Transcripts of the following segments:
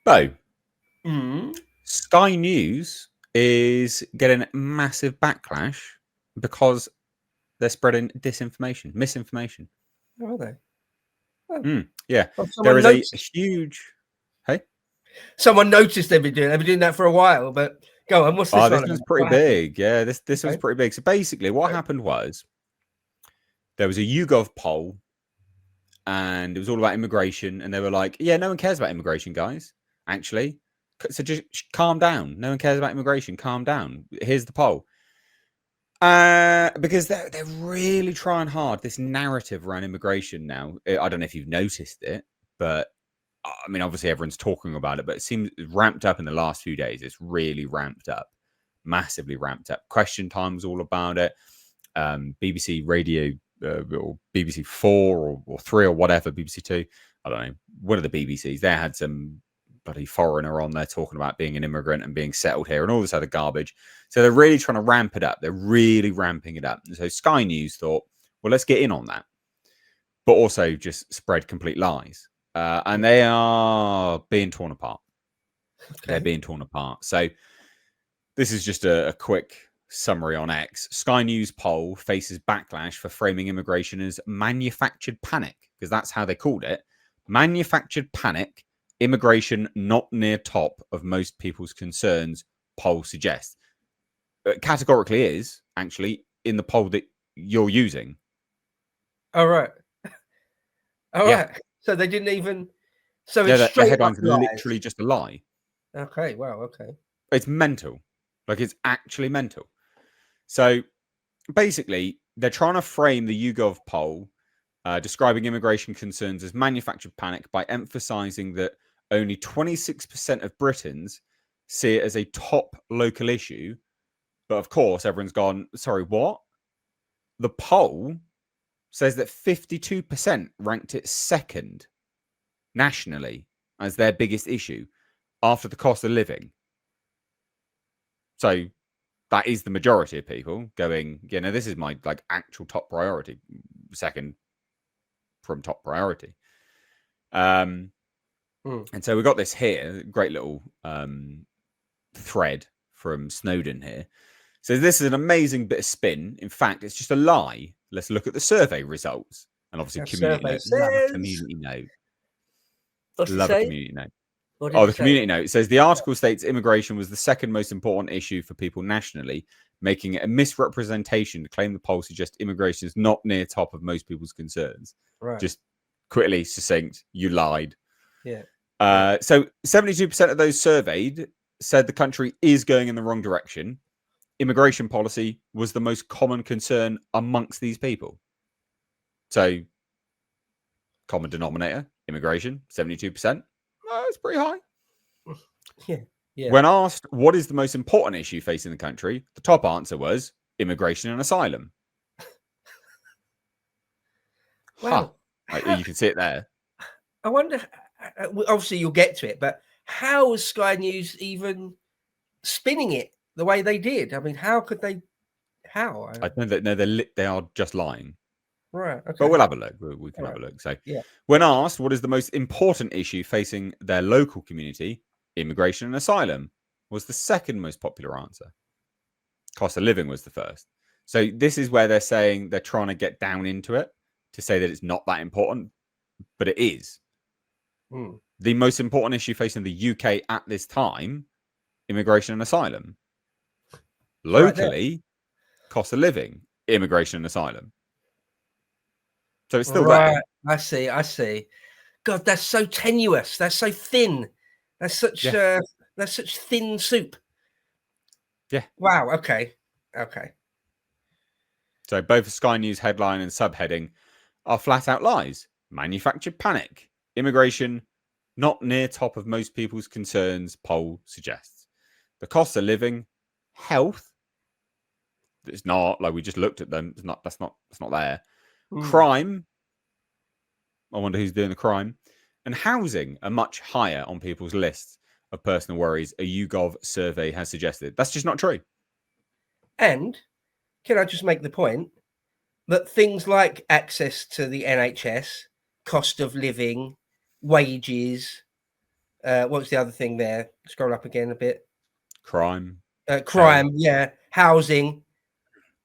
Bo, Mm. Sky News is getting massive backlash because they're spreading disinformation, misinformation. Are they? Yeah, Well, there someone is a noticed. huge. Hey, Someone noticed they've been doing that for a while. But go on. What's this this one one's about? pretty What happened? big. Yeah, this one's Okay. pretty big. So basically, what happened was there was a YouGov poll, and it was all about immigration, and they were like, "Yeah, no one cares about immigration, guys. Actually, so just calm down. No one cares about immigration. Calm down. Here's the poll." Because they're really trying hard this narrative around immigration now. I don't know if you've noticed it, but I mean, obviously everyone's talking about it, but it seems ramped up in the last few days. It's really ramped up, massively ramped up. Question Time was all about it. BBC Radio or BBC 4 or 3 or whatever, BBC 2. I don't know. One of the BBCs, they had some bloody foreigner on there talking about being an immigrant and being settled here and all this other garbage. So they're really trying to ramp it up. They're really ramping it up. And so Sky News thought, well, let's get in on that, but also just spread complete lies. And they are being torn apart. Okay. They're being torn apart. So this is just a quick summary on X. Sky News poll faces backlash for framing immigration as manufactured panic, because that's how they called it. Manufactured panic, immigration not near top of most people's concerns, poll suggests. Categorically is, actually, in the poll that you're using. All right. All Yeah. right. So they didn't even. So Yeah, it's the straight up headline's lies. literally just a lie. Okay. Wow. Okay. It's mental. Like, it's actually mental. So basically, they're trying to frame the YouGov poll describing immigration concerns as manufactured panic by emphasizing that only 26% of Britons see it as a top local issue. But of course, everyone's gone, sorry, what? The poll says that 52% ranked it second nationally as their biggest issue after the cost of living. So that is the majority of people going, this is my actual top priority, second from top priority. And so we got this here, great little thread from Snowden here. So this is an amazing bit of spin. In fact, it's just a lie. Let's look at the survey results. And obviously, community note. Love a community note. Love a community note. The community note. It says the article states immigration was the second most important issue for people nationally, making it a misrepresentation to claim the poll suggests immigration is not near top of most people's concerns. Right. Just quickly, succinct, you lied. Yeah. So 72% of those surveyed said the country is going in the wrong direction. Immigration policy was the most common concern amongst these people. So, common denominator, immigration, 72%. That's pretty high. Yeah. When asked what is the most important issue facing the country, the top answer was immigration and asylum. Wow. You can see it there. I wonder, obviously you'll get to it, but how was Sky News even spinning it the way they did? I mean, how could they? How? I know that they are just lying. Right. Okay. But we'll have a look. We can have a look. So, when asked what is the most important issue facing their local community, immigration and asylum was the second most popular answer. Cost of living was the first. So this is where they're saying they're trying to get down into it to say that it's not that important, but it is. The most important issue facing the UK at this time, immigration and asylum. Locally, right, cost of living, immigration and asylum. So it's still there. I see. God, that's so tenuous. That's so thin. That's such thin soup. Yeah. Wow. Okay. So both Sky News headline and subheading are flat out lies. Manufactured panic. Immigration not near top of most people's concerns, poll suggests. The cost of living, health. It's not, like we just looked at them. That's not there. Crime. I wonder who's doing the crime. And housing are much higher on people's lists of personal worries, a YouGov survey has suggested. That's just not true. And can I just make the point that things like access to the NHS, cost of living, wages, What's the other thing there? Scroll up again a bit. Crime. Crime, yeah, housing.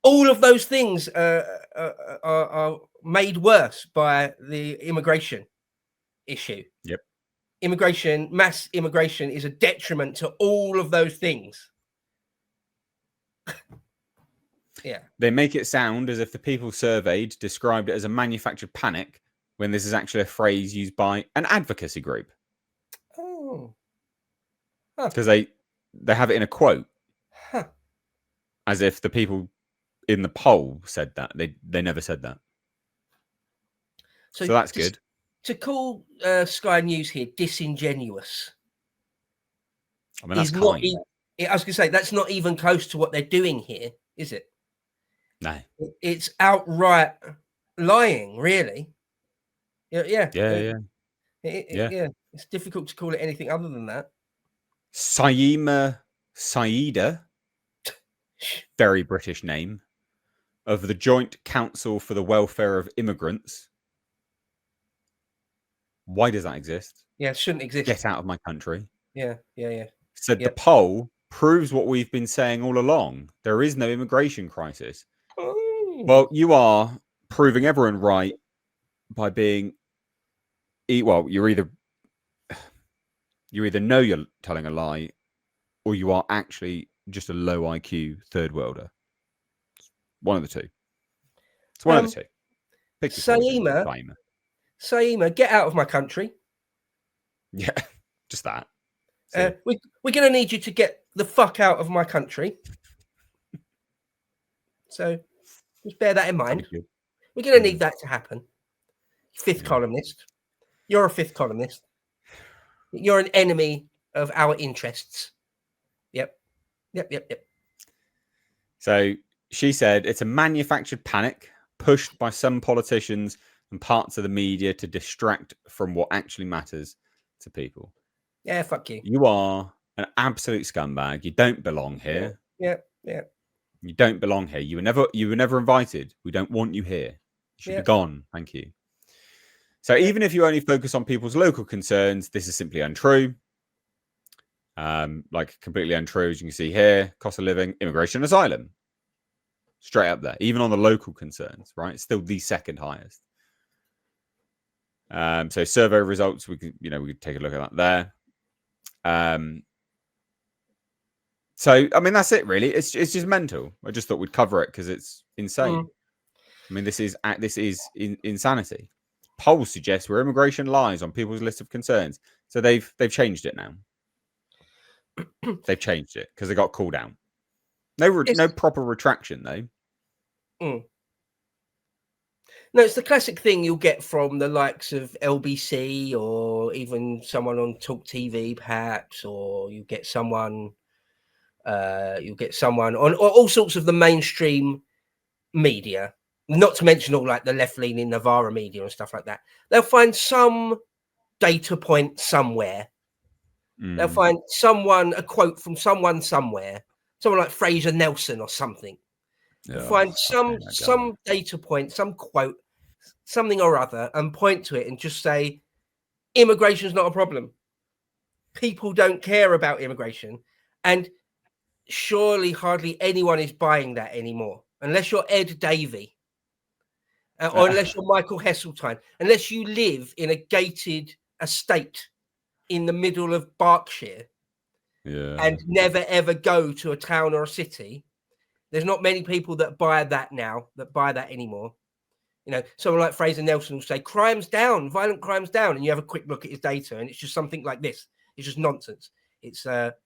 All of those things are made worse by the immigration issue. Yep. Mass immigration is a detriment to all of those things. Yeah. They make it sound as if the people surveyed described it as a manufactured panic when this is actually a phrase used by an advocacy group. Oh. Because they have it in a quote. Huh. As if the people in the poll said that. They never said that. So that's good. To call Sky News here disingenuous. I mean, that's kind. I was going to say, that's not even close to what they're doing here, is it? No. It's outright lying, really. Yeah. Yeah. It's difficult to call it anything other than that. Saima Saida, very British name, of the Joint Council for the Welfare of Immigrants. Why does that exist? Yeah, it shouldn't exist. Get out of my country. Yeah. Said the poll proves what we've been saying all along. There is no immigration crisis. Oh. Well, you are proving everyone right by being... Well, you either know you're telling a lie, or you are actually just a low IQ third worlder. One of the two. It's one of the two. Pick Saima, get out of my country. Yeah, just that. We're going to need you to get the fuck out of my country. So just bear that in mind. We're going to need that to happen. Fifth columnist. You're a fifth columnist. You're an enemy of our interests. Yep. So she said it's a manufactured panic pushed by some politicians and parts of the media to distract from what actually matters to people. Yeah, fuck you. You are an absolute scumbag. You don't belong here. Yeah. You don't belong here. You were never invited. We don't want you here. You should be gone. Thank you. So even if you only focus on people's local concerns, this is simply untrue. Like completely untrue, as you can see here. Cost of living, immigration, asylum. Straight up there. Even on the local concerns, right? It's still the second highest. So survey results, we could take a look at that there. So I mean, that's it really. It's just mental. I just thought we'd cover it because it's insane. I mean, this is insanity. Polls suggest where immigration lies on people's list of concerns. So they've changed it now. They've changed it because they got called out. No proper retraction though. No, it's the classic thing you'll get from the likes of LBC or even someone on Talk TV, perhaps, or you get someone on all sorts of the mainstream media, not to mention all like the left-leaning Navarra media and stuff like that. They'll find some data point somewhere. They'll find a quote from someone somewhere, someone like Fraser Nelson or something. They'll find some data point, some quote, something or other, and point to it and just say, immigration is not a problem. People don't care about immigration. And surely hardly anyone is buying that anymore, unless you're Ed Davey, or unless you're Michael Heseltine, unless you live in a gated estate in the middle of Berkshire and never ever go to a town or a city. There's not many people that buy that anymore. Someone like Fraser Nelson will say crime's down, violent crime's down, and you have a quick look at his data, and it's just something like this. It's just nonsense. It's at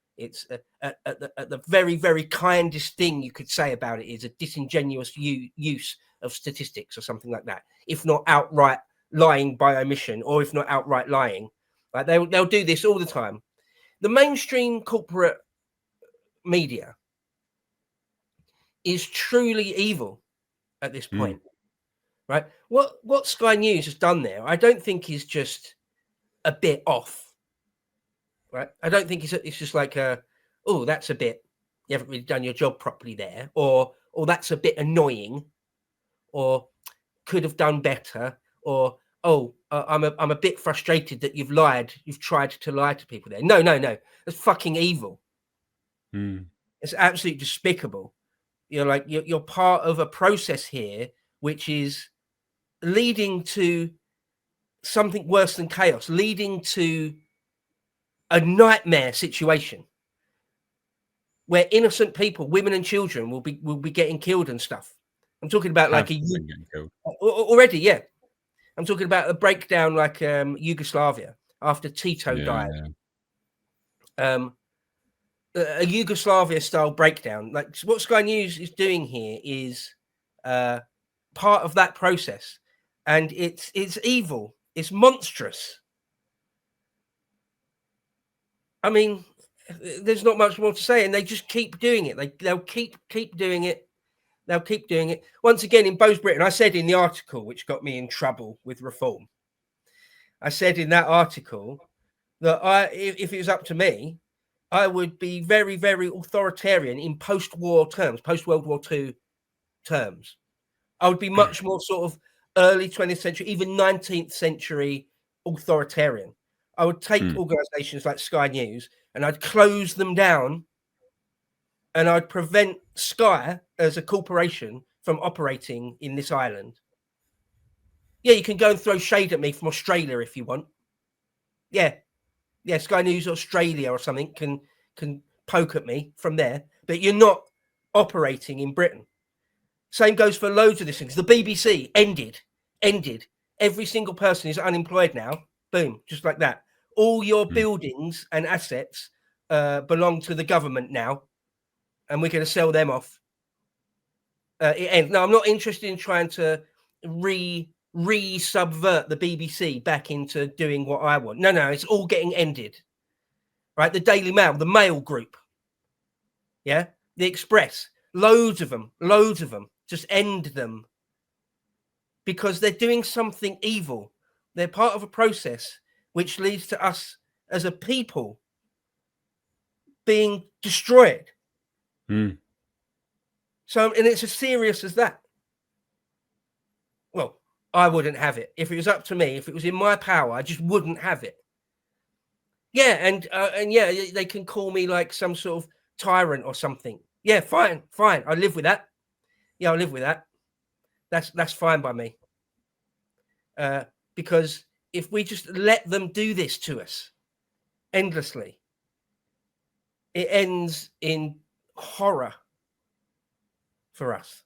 the very, very kindest thing you could say about it is a disingenuous use of statistics or something like that. If not outright lying by omission, or if not outright lying, like they'll do this all the time. The mainstream corporate media is truly evil at this point, right? What Sky News has done there, I don't think is just a bit off, right? I don't think it's just like that's a bit, you haven't really done your job properly there, or that's a bit annoying, or could have done better, or oh, I'm a bit frustrated that you've lied. You've tried to lie to people there. No. That's fucking evil. Mm. It's absolutely despicable. You're part of a process here which is leading to something worse than chaos, leading to a nightmare situation where innocent people, women and children, will be getting killed and stuff. I'm talking about Have like been getting killed. already, yeah. I'm talking about a breakdown like Yugoslavia after Tito died. A Yugoslavia style breakdown. Like what Sky News is doing here is part of that process, and it's evil. It's monstrous. I mean, there's not much more to say, and they just keep doing it. They'll keep doing it. They'll keep doing it. Once again, in Bo's Britain, I said in the article, which got me in trouble with Reform, I said in that article that if it was up to me, I would be very, very authoritarian in post-war terms, post-World War II terms. I would be much more sort of early 20th century, even 19th century authoritarian. I would take organizations like Sky News and I'd close them down, and I'd prevent Sky as a corporation from operating in this island. Yeah, you can go and throw shade at me from Australia if you want. Yeah, Sky News Australia or something can poke at me from there, but you're not operating in Britain. Same goes for loads of these things. The BBC ended. Every single person is unemployed now. Boom, just like that. All your buildings and assets belong to the government now, and we're going to sell them off. It ends. No, I'm not interested in trying to re-subvert the BBC back into doing what I want. No, it's all getting ended. Right? The Daily Mail, the Mail Group, yeah, the Express, loads of them. Just end them because they're doing something evil. They're part of a process which leads to us as a people being destroyed. So, and it's as serious as that. Well, I wouldn't have it. If it was up to me, if it was in my power, I just wouldn't have it. Yeah, and yeah, they can call me like some sort of tyrant or something. Yeah, fine. I live with that. Yeah, I live with that. That's fine by me. Because if we just let them do this to us endlessly, it ends in horror for us.